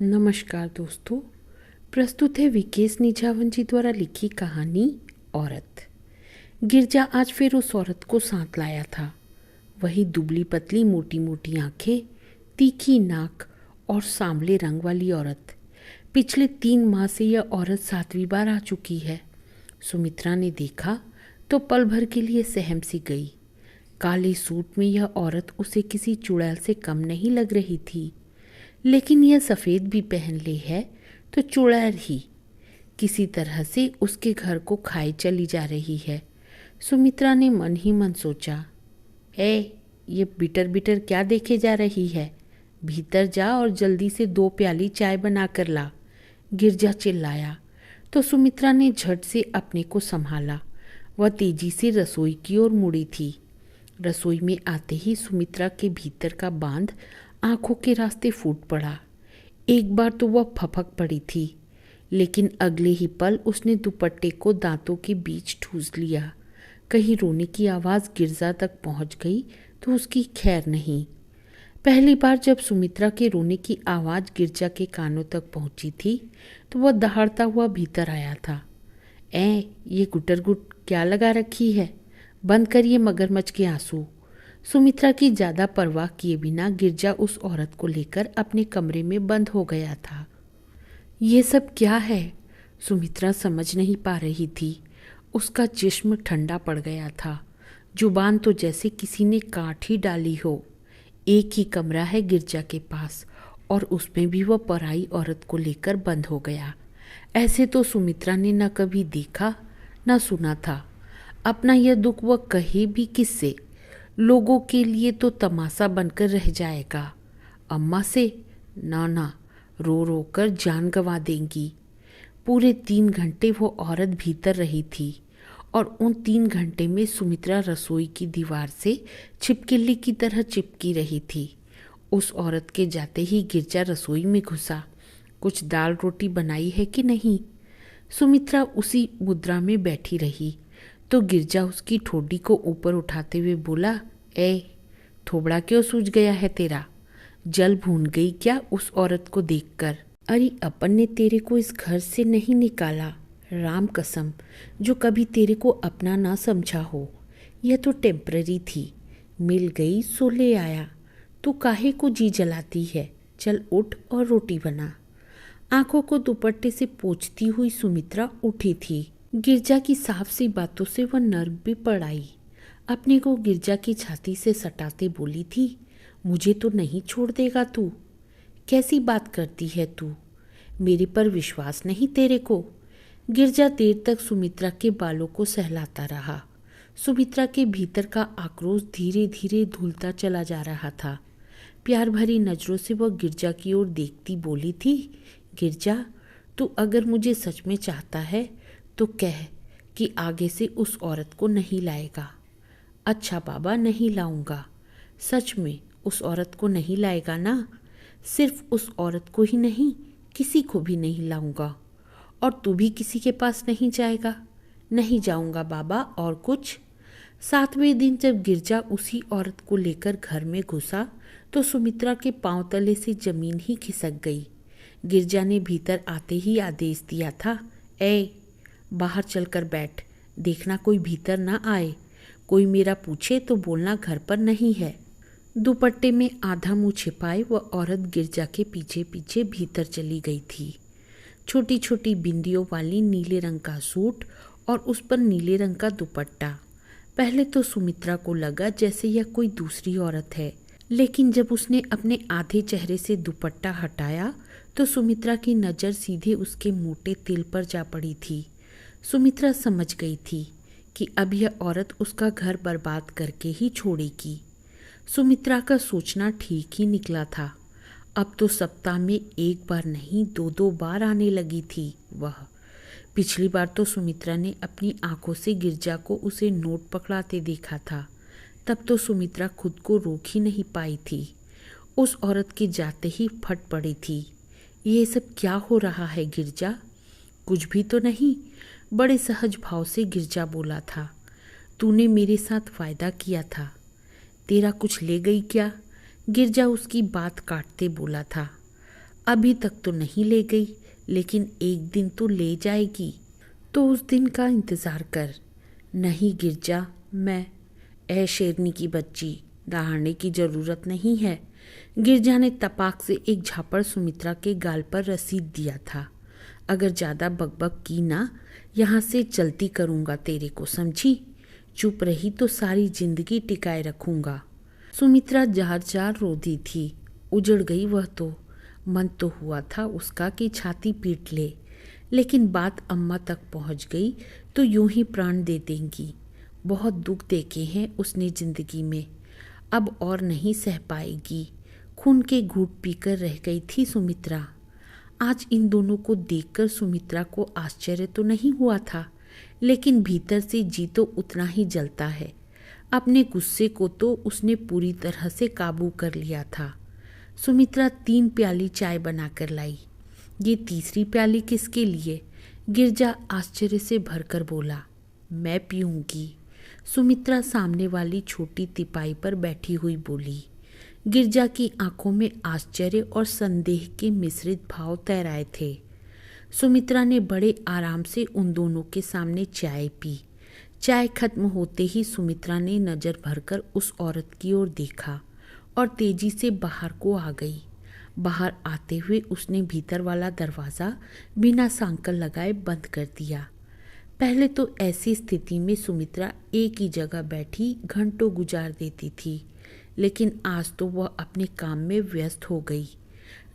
नमस्कार दोस्तों। प्रस्तुत है विकेश निझावन जी द्वारा लिखी कहानी औरत। गिरजा आज फिर उस औरत को साथ लाया था। वही दुबली पतली मोटी मोटी आंखें, तीखी नाक और सांवले रंग वाली औरत। पिछले 3 माह से यह औरत 7वीं बार आ चुकी है। सुमित्रा ने देखा तो पल भर के लिए सहम सी गई। काले सूट में यह औरत उसे किसी चुड़ैल से कम नहीं लग रही थी, लेकिन यह सफ़ेद भी पहन ले है तो चुड़ैल ही किसी तरह से उसके घर को खाए चली जा रही है। सुमित्रा ने मन ही मन सोचा, ये बिटर बिटर क्या देखे जा रही है? भीतर जा और जल्दी से 2 प्याली चाय बना कर ला। गिरजा चिल्लाया तो सुमित्रा ने झट से अपने को संभाला। वह तेजी से रसोई की ओर मुड़ी थी। रसोई में आते ही सुमित्रा के भीतर का बांध आंखों के रास्ते फूट पड़ा। एक बार तो वह फपक पड़ी थी, लेकिन अगले ही पल उसने दुपट्टे को दांतों के बीच ठूस लिया। कहीं रोने की आवाज़ गिरजा तक पहुंच गई तो उसकी खैर नहीं। पहली बार जब सुमित्रा के रोने की आवाज़ गिरजा के कानों तक पहुंची थी तो वह दहाड़ता हुआ भीतर आया था। ये गुटर गुट क्या लगा रखी है? बंद करिए मगरमच्छ के आंसू। सुमित्रा की ज़्यादा परवाह किए बिना गिरजा उस औरत को लेकर अपने कमरे में बंद हो गया था। ये सब क्या है? सुमित्रा समझ नहीं पा रही थी। उसका जिस्म ठंडा पड़ गया था। जुबान तो जैसे किसी ने काट ही डाली हो। एक ही कमरा है गिरजा के पास और उसमें भी वह पराई औरत को लेकर बंद हो गया। ऐसे तो सुमित्रा ने न कभी देखा न सुना था। अपना यह दुख वह कहे भी किससे? लोगों के लिए तो तमाशा बनकर रह जाएगा। अम्मा से ना, रो रो कर जान गंवा देंगी। पूरे 3 घंटे वो औरत भीतर रही थी और उन 3 घंटे में सुमित्रा रसोई की दीवार से छिपकली की तरह चिपकी रही थी। उस औरत के जाते ही गिरजा रसोई में घुसा। कुछ दाल रोटी बनाई है कि नहीं? सुमित्रा उसी मुद्रा में बैठी रही तो गिरजा उसकी ठोडी को ऊपर उठाते हुए बोला, थोबड़ा क्यों सूज गया है तेरा? जल भून गई क्या उस औरत को देखकर? अरे अपन ने तेरे को इस घर से नहीं निकाला, राम कसम, जो कभी तेरे को अपना ना समझा हो। यह तो टेम्पररी थी, मिल गई सो ले आया। तू काहे को जी जलाती है? चल उठ और रोटी बना। आंखों को दुपट्टे से पोंछती हुई सुमित्रा उठी थी। गिरजा की साफ सी बातों से वह नर्म भी पड़ आई। अपने को गिरजा की छाती से सटाते बोली थी, मुझे तो नहीं छोड़ देगा तू? कैसी बात करती है तू? मेरे पर विश्वास नहीं तेरे को? गिरजा देर तक सुमित्रा के बालों को सहलाता रहा। सुमित्रा के भीतर का आक्रोश धीरे धीरे धुलता चला जा रहा था। प्यार भरी नजरों से वह गिरजा की ओर देखती बोली थी, गिरजा, तू अगर मुझे सच में चाहता है तो कह कि आगे से उस औरत को नहीं लाएगा। अच्छा बाबा, नहीं लाऊंगा। सच में उस औरत को नहीं लाएगा ना? सिर्फ उस औरत को ही नहीं, किसी को भी नहीं लाऊंगा। और तू भी किसी के पास नहीं जाएगा? नहीं जाऊंगा बाबा। और कुछ? 7वें दिन जब गिरजा उसी औरत को लेकर घर में घुसा तो सुमित्रा के पांव तले से जमीन ही खिसक गई। गिरजा ने भीतर आते ही आदेश दिया था, बाहर चलकर बैठ, देखना कोई भीतर ना आए। कोई मेरा पूछे तो बोलना घर पर नहीं है। दुपट्टे में आधा मुंह छिपाए वह औरत गिरजा के पीछे पीछे भीतर चली गई थी। छोटी छोटी बिंदियों वाली नीले रंग का सूट और उस पर नीले रंग का दुपट्टा। पहले तो सुमित्रा को लगा जैसे यह कोई दूसरी औरत है, लेकिन जब उसने अपने आधे चेहरे से दुपट्टा हटाया तो सुमित्रा की नज़र सीधे उसके मोटे तिल पर जा पड़ी थी। सुमित्रा समझ गई थी कि अब यह औरत उसका घर बर्बाद करके ही छोड़ेगी। सुमित्रा का सोचना ठीक ही निकला था। अब तो सप्ताह में 1 बार नहीं 2-2 बार आने लगी थी वह। पिछली बार तो सुमित्रा ने अपनी आंखों से गिरजा को उसे नोट पकड़ाते देखा था। तब तो सुमित्रा खुद को रोक ही नहीं पाई थी। उस औरत के जाते ही फट पड़ी थी। ये सब क्या हो रहा है गिरजा? कुछ भी तो नहीं, बड़े सहज भाव से गिरजा बोला था। तूने मेरे साथ वायदा किया था, तेरा कुछ ले गई क्या? गिरजा उसकी बात काटते बोला था। अभी तक तो नहीं ले गई, लेकिन एक दिन तो ले जाएगी, तो उस दिन का इंतज़ार कर। नहीं गिरजा, मैं ए शेरनी की बच्ची, दहाड़ने की ज़रूरत नहीं है। गिरजा ने तपाक से एक झापड़ सुमित्रा के गाल पर रसीद दिया था। अगर ज़्यादा बकबक की ना, यहाँ से चलती करूँगा तेरे को, समझी? चुप रही तो सारी जिंदगी टिकाए रखूँगा। सुमित्रा जार जार रो दी थी। उजड़ गई वह तो। मन तो हुआ था उसका कि छाती पीट ले, लेकिन बात अम्मा तक पहुंच गई तो यूं ही प्राण दे देंगी। बहुत दुख देखे हैं उसने जिंदगी में, अब और नहीं सह पाएगी। खून के घूंट पीकर रह गई थी सुमित्रा। आज इन दोनों को देखकर सुमित्रा को आश्चर्य तो नहीं हुआ था, लेकिन भीतर से जी तो उतना ही जलता है। अपने गुस्से को तो उसने पूरी तरह से काबू कर लिया था। सुमित्रा 3 प्याली चाय बनाकर लाई। ये तीसरी प्याली किसके लिए? गिरजा आश्चर्य से भरकर बोला। मैं पीऊंगी। सुमित्रा सामने वाली छोटी तिपाई पर बैठी हुई बोली। गिरजा की आंखों में आश्चर्य और संदेह के मिश्रित भाव तैराए थे। सुमित्रा ने बड़े आराम से उन दोनों के सामने चाय पी। चाय खत्म होते ही सुमित्रा ने नजर भरकर उस औरत की ओर देखा और तेजी से बाहर को आ गई। बाहर आते हुए उसने भीतर वाला दरवाज़ा बिना सांकल लगाए बंद कर दिया। पहले तो ऐसी स्थिति में सुमित्रा एक ही जगह बैठी घंटों गुजार देती थी, लेकिन आज तो वह अपने काम में व्यस्त हो गई।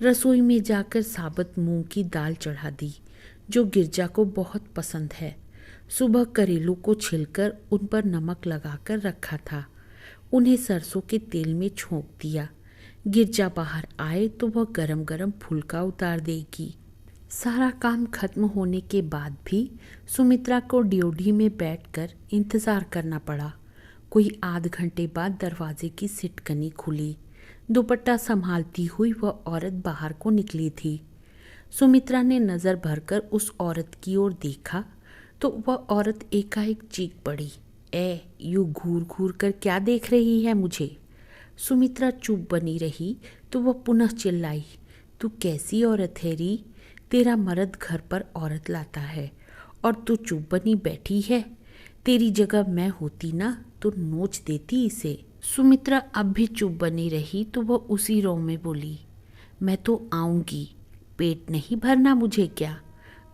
रसोई में जाकर साबुत मूंग की दाल चढ़ा दी, जो गिरजा को बहुत पसंद है। सुबह करेलों को छिलकर उन पर नमक लगाकर रखा था। उन्हें सरसों के तेल में छोंक दिया। गिरजा बाहर आए तो वह गरम गरम फुलका उतार देगी। सारा काम खत्म होने के बाद भी सुमित्रा को ड्योढ़ी में बैठकर इंतज़ार करना पड़ा। कोई आध घंटे बाद दरवाजे की सिटकनी खुली। दुपट्टा संभालती हुई वह औरत बाहर को निकली थी। सुमित्रा ने नज़र भरकर उस औरत की ओर देखा तो वह औरत एकाएक चीख पड़ी। यूं घूर घूर कर क्या देख रही है मुझे? सुमित्रा चुप बनी रही तो वह पुनः चिल्लाई। तू कैसी औरत है री? तेरा मर्द घर पर औरत लाता है और तू चुप बनी बैठी है। तेरी जगह मैं होती ना तो नोच देती इसे। सुमित्रा अब भी चुप बनी रही तो वह उसी रो में बोली। मैं तो आऊंगी, पेट नहीं भरना मुझे क्या?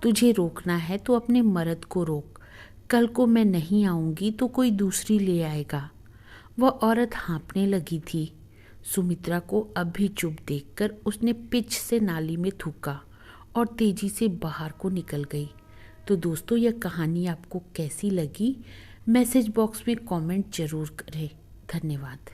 तुझे रोकना है तो अपने मर्द को रोक। कल को मैं नहीं आऊंगी तो कोई दूसरी ले आएगा। वह औरत हाँफने लगी थी। सुमित्रा को अब भी चुप देखकर उसने पिच से नाली में थूका और तेजी से बाहर को निकल गई। तो दोस्तों, यह कहानी आपको कैसी लगी? मैसेज बॉक्स में कमेंट जरूर करें। धन्यवाद।